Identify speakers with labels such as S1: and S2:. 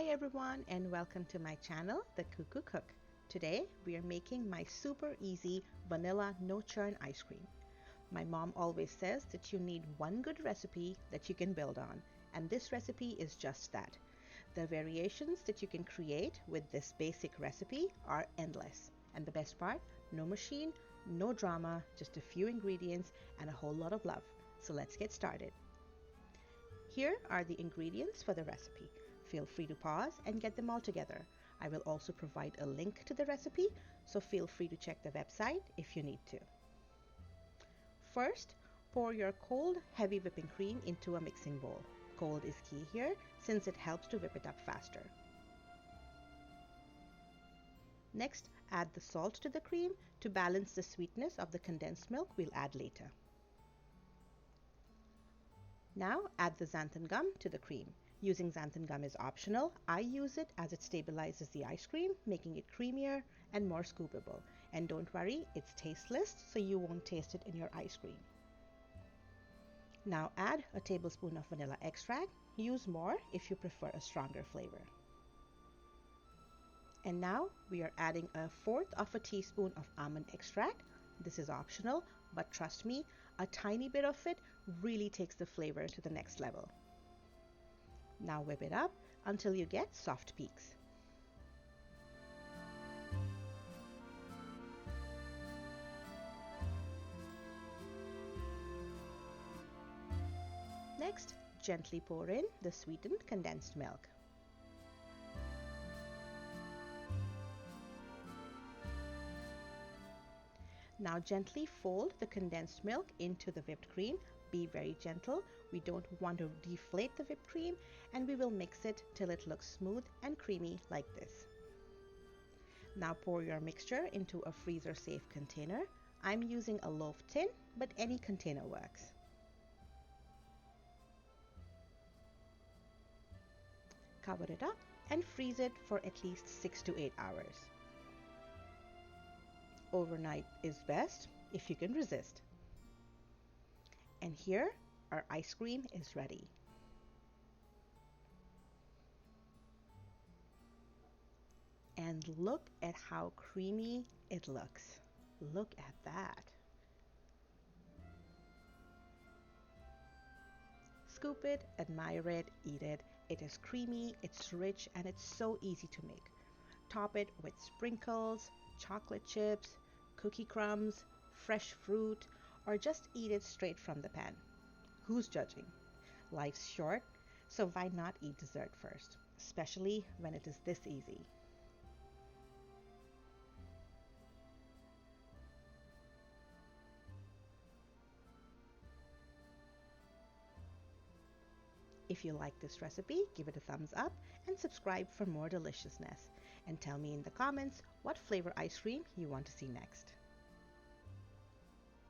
S1: Hi everyone and welcome to my channel, The Cuckoo Cook. Today we are making my super easy vanilla no-churn ice cream. My mom always says that you need one good recipe that you can build on, and this recipe is just that. The variations that you can create with this basic recipe are endless. And the best part, no machine, no drama, just a few ingredients and a whole lot of love. So let's get started. Here are the ingredients for the recipe. Feel free to pause and get them all together. I will also provide a link to the recipe, so feel free to check the website if you need to. First, pour your cold, heavy whipping cream into a mixing bowl. Cold is key here since it helps to whip it up faster. Next, add the salt to the cream to balance the sweetness of the condensed milk we'll add later. Now add the xanthan gum to the cream. Using xanthan gum is optional. I use it as it stabilizes the ice cream, making it creamier and more scoopable. And don't worry, it's tasteless, so you won't taste it in your ice cream. Now add a tablespoon of vanilla extract. Use more if you prefer a stronger flavor. And now we are adding 1/4 teaspoon of almond extract. This is optional, but trust me, a tiny bit of it really takes the flavor to the next level. Now whip it up until you get soft peaks. Next, gently pour in the sweetened condensed milk. Now gently fold the condensed milk into the whipped cream. Be very gentle. We don't want to deflate the whipped cream, and we will mix it till it looks smooth and creamy like this. Now pour your mixture into a freezer-safe container. I'm using a loaf tin, but any container works. Cover it up and freeze it for at least 6 to 8 hours. Overnight is best if you can resist. And here, our ice cream is ready. And look at how creamy it looks. Look at that. Scoop it, admire it, eat it. It is creamy, it's rich, and it's so easy to make. Top it with sprinkles, chocolate chips, cookie crumbs, fresh fruit, or just eat it straight from the pan. Who's judging? Life's short, so why not eat dessert first, especially when it is this easy? If you like this recipe, give it a thumbs up and subscribe for more deliciousness. And tell me in the comments what flavor ice cream you want to see next.